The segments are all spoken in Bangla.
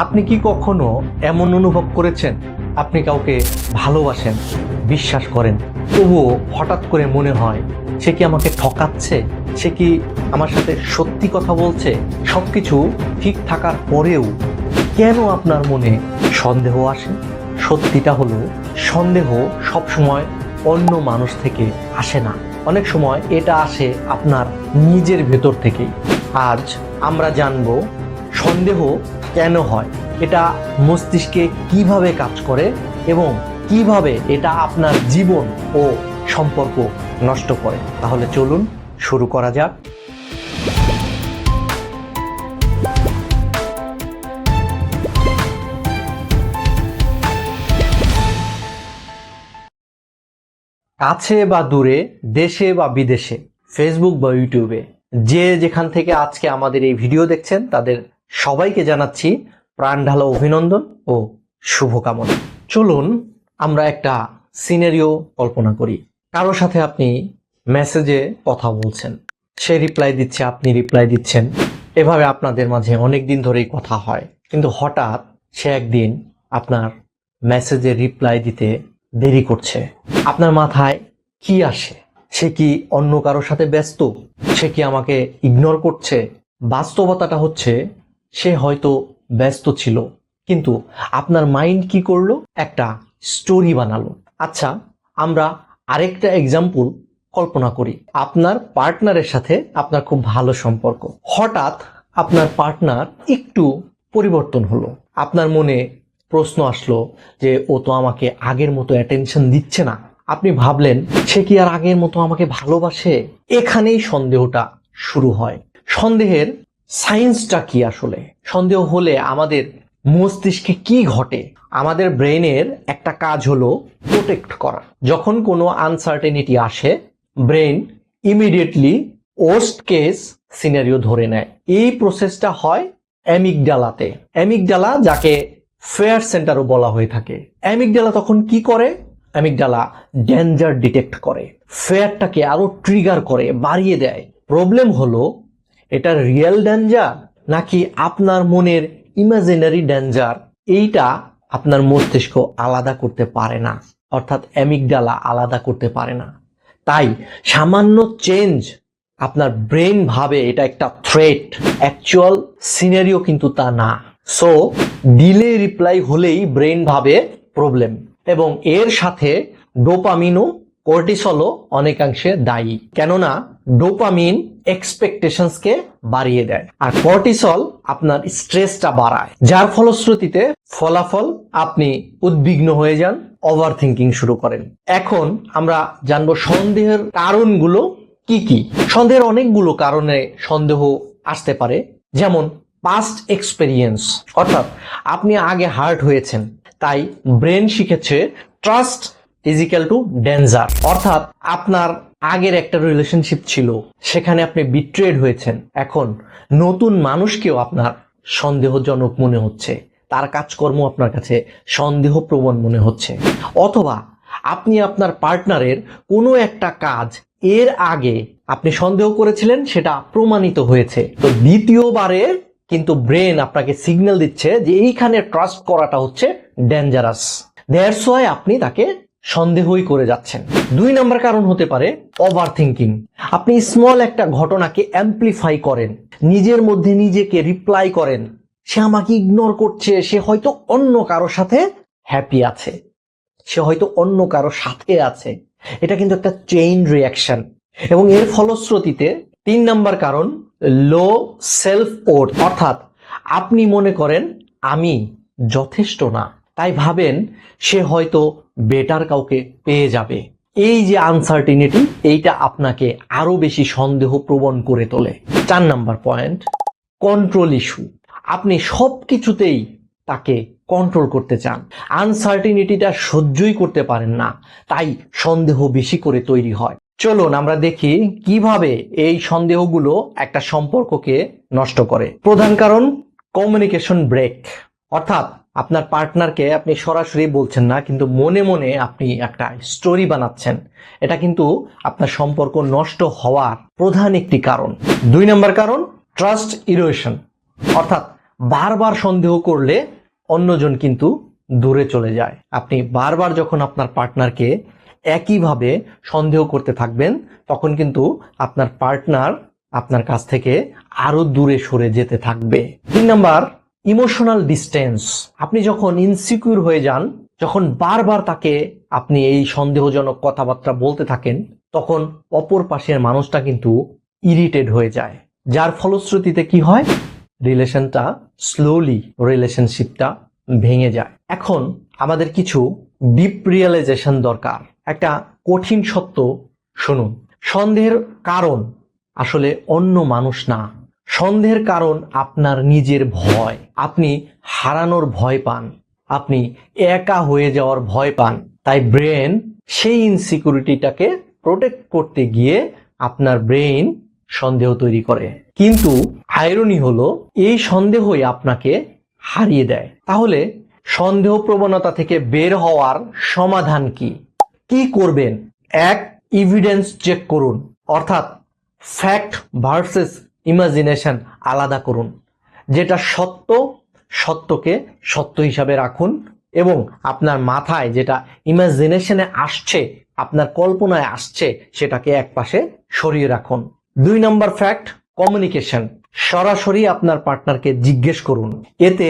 আপনি কি কখনো এমন অনুভব করেছেন আপনি কাউকে ভালোবাসেন, বিশ্বাস করেন, তবুও হঠাৎ করে মনে হয় সে কি আমাকে ঠকাচ্ছে, সে কি আমার সাথে সত্যি কথা বলছে? সবকিছু ঠিক থাকার পরেও কেন আপনার মনে সন্দেহ আসে? সত্যিটা হলো, সন্দেহ সবসময় অন্য মানুষ থেকে আসে না, অনেক সময় এটা আসে আপনার নিজের ভেতর থেকেই। আজ আমরা জানব সন্দেহ কেন হয়, এটা মস্তিষ্কে কিভাবে কাজ করে এবং কিভাবে এটা আপনার জীবন ও সম্পর্ক নষ্ট করে। তাহলে চলুন শুরু করা যাক। কাছে বা দূরে, দেশে বা বিদেশে, ফেসবুক বা ইউটিউবে, যে যেখান থেকে আজকে আমাদের এই ভিডিও দেখছেন তাদের সবাইকে জানাচ্ছি প্রাণ ঢালা অভিনন্দন ও শুভকামনা। চলুন আমরা একটা সিনারিও কল্পনা করি। কারো সাথে আপনি মেসেজে কথা বলছেন, সে রিপ্লাই দিচ্ছে, আপনি রিপ্লাই দিচ্ছেন, এভাবে আপনাদের মাঝে অনেক দিন ধরেই কথা হয়। কিন্তু হঠাৎ সে একদিন আপনার মেসেজে রিপ্লাই দিতে দেরি করছে। আপনার মাথায় কি আসে? সে কি অন্য কারোর সাথে ব্যস্ত? সে কি আমাকে ইগনোর করছে? বাস্তবতাটা হচ্ছে সে হয়তো ব্যস্ত ছিল, কিন্তু আপনার মাইন্ড কি করলো? একটা স্টোরি বানালো। আচ্ছা, আমরা আরেকটা এক্সাম্পল কল্পনা করি। আপনার পার্টনারের সাথে আপনার খুব ভালো সম্পর্ক, হঠাৎ আপনার পার্টনার একটু পরিবর্তন হলো। আপনার মনে প্রশ্ন আসলো যে ও তো আমাকে আগের মতো অ্যাটেনশন দিচ্ছে না। আপনি ভাবলেন সে কি আর আগের মতো আমাকে ভালোবাসে? এখানেই সন্দেহটা শুরু হয়। সন্দেহের সায়েন্সটা কি আসলে? সন্দেহ হলে আমাদের মস্তিষ্কে কি ঘটে? আমাদের ব্রেনের একটা কাজ হলো প্রোটেক্ট করা। যখন কোনো আনসার্টেনিটি আসে, brain immediately worst case scenario ধরে নেয়। এই প্রসেসটা হয় অ্যামিগডালাতে। অ্যামিগডালা, যাকে ফেয়ার সেন্টারও বলা হয়ে থাকে। অ্যামিগডালা তখন কি করে? অ্যামিগডালা ডেঞ্জার ডিটেক্ট করে, ফেয়ারটাকে আরো ট্রিগার করে, বাড়িয়ে দেয়। প্রবলেম হলো এটা রিয়েল ডেঞ্জার নাকি আপনার মনের ইমাজিনারি ডেঞ্জার, এইটা আপনার মস্তিষ্ক আলাদা করতে পারে না, অর্থাৎ অ্যামিগডালা আলাদা করতে পারে না। তাই সামান্য চেঞ্জ আপনার ব্রেন ভাবে এটা একটা থ্রেট, অ্যাকচুয়াল সিনারিও কিন্তু তা না। সো ডিলে রিপ্লাই হলেই ব্রেন ভাবে প্রবলেম, এবং এর সাথে ডোপামিন ও কর্টিসলও অনেকাংশে দায়ী। কেননা ডোপামিন এক্সপেকটেশনসকে বাড়িয়ে দেয় আর কর্টিসল আপনার স্ট্রেসটা বাড়ায়, যার ফলশ্রুতিতে ফলাফল আপনি উদ্বিগ্ন হয়ে যান, ওভার থিঙ্কিং শুরু করেন। এখন আমরা জানবো সন্দেহের কারণগুলো কি কি। সন্দেহের অনেকগুলো কারণে সন্দেহ আসতে পারে, যেমন পাস্ট এক্সপেরিয়েন্স, অর্থাৎ আপনি আগে হার্ট হয়েছেন, তাই ব্রেন শিখেছে trust is equal two danger. অর্থাৎ আপনার আগের একটা রিলেশনশিপ ছিল, সেখানে আপনি বিট্রেড হয়েছেন, এখন নতুন মানুষকেও আপনার সন্দেহজনক মনে হচ্ছে, তার কাজকর্ম আপনার কাছে সন্দেহপ্রবণ মনে হচ্ছে। অথবা আপনি আপনার পার্টনারের কোনো একটা কাজ এর আগে আপনি সন্দেহ করেছিলেন, সেটা প্রমাণিত হয়েছে, তো দ্বিতীয়বারে কিন্তু ব্রেন আপনাকে সিগন্যাল দিচ্ছে যে এইখানে ট্রাস্ট করাটা হচ্ছে ডেঞ্জারাস। দ্যাটস ওয়াই আপনি তাকে সন্দেহই করে যাচ্ছেন। 2 নম্বর কারণ হতে পারে ওভার থিঙ্কিং। আপনি স্মল একটা ঘটনাকে অ্যাম্পলিফাই করেন, নিজের মধ্যে নিজেকে রিপ্লাই করেন, সে আমাকে ইগনোর করছে, সে হয়তো অন্য কারোর সাথে হ্যাপি আছে, সে হয়তো অন্য কারোর সাথে আছে। এটা কিন্তু একটা চেইন রিয়াকশন, এবং এর ফলশ্রুতিতে 3 নম্বর কারণ লো সেলফ ওর্থ, অর্থাৎ আপনি মনে করেন আমি যথেষ্ট না, তাই ভাবেন সে হয়তো বেটার কাউকে পেয়ে যাবে। এই যে আনসার্টিনিটি, এইটা আপনাকে আরো বেশি সন্দেহ প্রবণ করে তোলে। 4 নম্বর পয়েন্ট, কন্ট্রোল ইস্যু। আপনি সবকিছুতেই তাকে কন্ট্রোল করতে চান, আনসার্টিনিটিটা সহ্যই করতে পারেন না, তাই সন্দেহ বেশি করে তৈরি হয়। চলুন আমরা দেখি কিভাবে এই সন্দেহগুলো একটা সম্পর্ককে নষ্ট করে। প্রধান কারণ কমিউনিকেশন ব্রেক, অর্থাৎ আপনার পার্টনারকে আপনি সরাসরি বলছেন না, কিন্তু মনে মনে আপনি একটা স্টোরি বানাচ্ছেন। এটা কিন্তু আপনার সম্পর্ক নষ্ট হওয়ার প্রধান একটি কারণ। 2 নম্বর কারণ ট্রাস্ট ইরোশন, অর্থাৎ বারবার সন্দেহ করলে অন্যজন কিন্তু দূরে চলে যায়। আপনি বারবার যখন আপনার পার্টনারকে একইভাবে সন্দেহ করতে থাকবেন, তখন কিন্তু আপনার পার্টনার আপনার কাছ থেকে আরো দূরে সরে যেতে থাকবে। 3 নাম্বার, ইমোশনাল ডিস্টেন্স। আপনি যখন ইনসিকিউর হয়ে যান, যখন বারবার তাকে আপনি এই সন্দেহজনক কথাবার্তা বলতে থাকেন, তখন অপর পাশের মানুষটা কিন্তু ইরিটেট হয়ে যায়, যার ফলশ্রুতিতে কি হয়, রিলেশনশিপটা ভেঙে যায়। এখন আমাদের কিছু ডিপ রিয়েলাইজেশন দরকার। একটা কঠিন সত্য শুনুন, সন্দেহের কারণ আসলে অন্য মানুষ না, সন্দেহের কারণ আপনার নিজের ভয়। আপনি হারানোর ভয় পান, আপনি একা হয়ে যাওয়ার ভয় পান। তাই ব্রেন সেই ইনসিকিউরিটিটাকে প্রোটেক্ট করতে গিয়ে আপনার ব্রেন সন্দেহ তৈরি করে। কিন্তু আইরনি হলো, এই সন্দেহই আপনাকে হারিয়ে দেয়। তাহলে সন্দেহ প্রবণতা থেকে বের হওয়ার সমাধান কি? কি করবেন? এক, এভিডেন্স চেক করুন, অর্থাৎ ফ্যাক্ট ভার্সেস ইমাজিনেশন আলাদা করুন। যেটা সত্য, সত্যকে সত্য হিসাবে রাখুন, এবং আপনার মাথায় যেটা ইমাজিনেশনে আসছে, আপনার কল্পনায় আসছে, সেটাকে একপাশে সরিয়ে রাখুন। 2 নম্বর ফ্যাক্ট, কমিউনিকেশন। সরাসরি আপনার পার্টনারকে জিজ্ঞেস করুন। এতে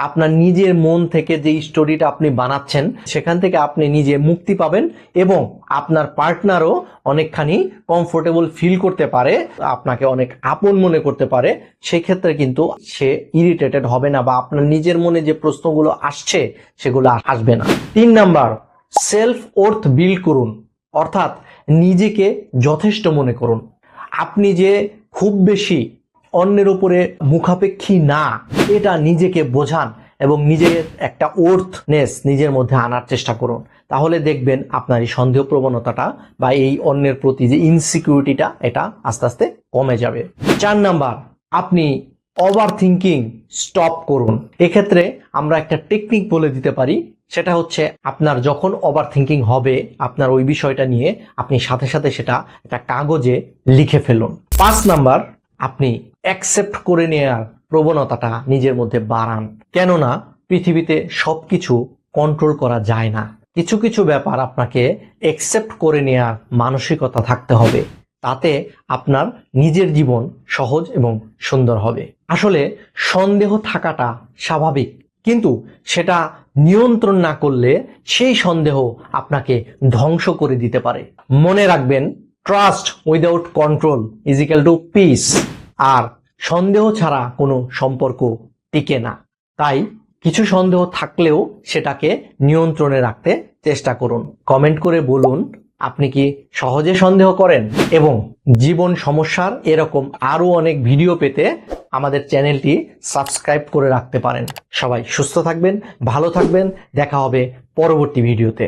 আপনার নিজের মন থেকে যে স্টোরিটা আপনি বানাচ্ছেন, সেখান থেকে আপনি নিজে মুক্তি পাবেন, এবং আপনার পার্টনারও অনেকখানি কমফোর্টেবল ফিল করতে পারে, আপনাকে অনেক আপন মনে করতে পারে। সেই ক্ষেত্রে কিন্তু সে ইরিটেটেড হবে না, বা আপনার নিজের মনে যে প্রশ্নগুলো আসছে সেগুলো আসবে না। 3 নাম্বার, সেলফ ওর্থ বিল্ড করুন, অর্থাৎ নিজেকে যথেষ্ট মনে করুন। আপনি যে খুব বেশি অন্যের উপরে মুখাপেক্ষী না, এটা নিজেকে বোঝান, এবং নিজের একটা ওর্থনেস নিজের মধ্যে আনার চেষ্টা করুন। তাহলে দেখবেন আপনার এই সন্দেহ প্রবণতাটা বা এই অন্যের প্রতি যে ইনসিকিউরিটিটা, এটা আস্তে আস্তে কমে যাবে। 4 নাম্বার, আপনি ওভার থিঙ্কিং স্টপ করুন। এক্ষেত্রে আমরা একটা টেকনিক বলে দিতে পারি, সেটা হচ্ছে, আপনার যখন ওভার থিঙ্কিং হবে আপনার ওই বিষয়টা নিয়ে, আপনি সাথে সাথে সেটা একটা কাগজে লিখে ফেলুন। 5 নাম্বার, আপনি অ্যাকসেপ্ট করে নেওয়ার প্রবণতাটা নিজের মধ্যে বাড়ান। কেননা পৃথিবীতে সবকিছু কন্ট্রোল করা যায় না, কিছু কিছু ব্যাপার আপনাকে অ্যাকসেপ্ট করে নেওয়ার মানসিকতা থাকতে হবে। তাতে আপনার নিজের জীবন সহজ এবং সুন্দর হবে। আসলে সন্দেহ থাকাটা স্বাভাবিক, কিন্তু সেটা নিয়ন্ত্রণ না করলে সেই সন্দেহ আপনাকে ধ্বংস করে দিতে পারে। মনে রাখবেন, trust without control is equal to peace. আর সন্দেহ ছাড়া কোনো সম্পর্ক টিকে না। তাই কিছু সন্দেহ থাকলেও সেটাকে নিয়ন্ত্রণে রাখতে চেষ্টা করুন। কমেন্ট করে বলুন, আপনি কি সহজে সন্দেহ করেন? এবং জীবন সমস্যার এরকম আরো অনেক ভিডিও পেতে আমাদের চ্যানেলটি সাবস্ক্রাইব করে রাখতে পারেন। সবাই সুস্থ থাকবেন, ভালো থাকবেন, দেখা হবে পরবর্তী ভিডিওতে।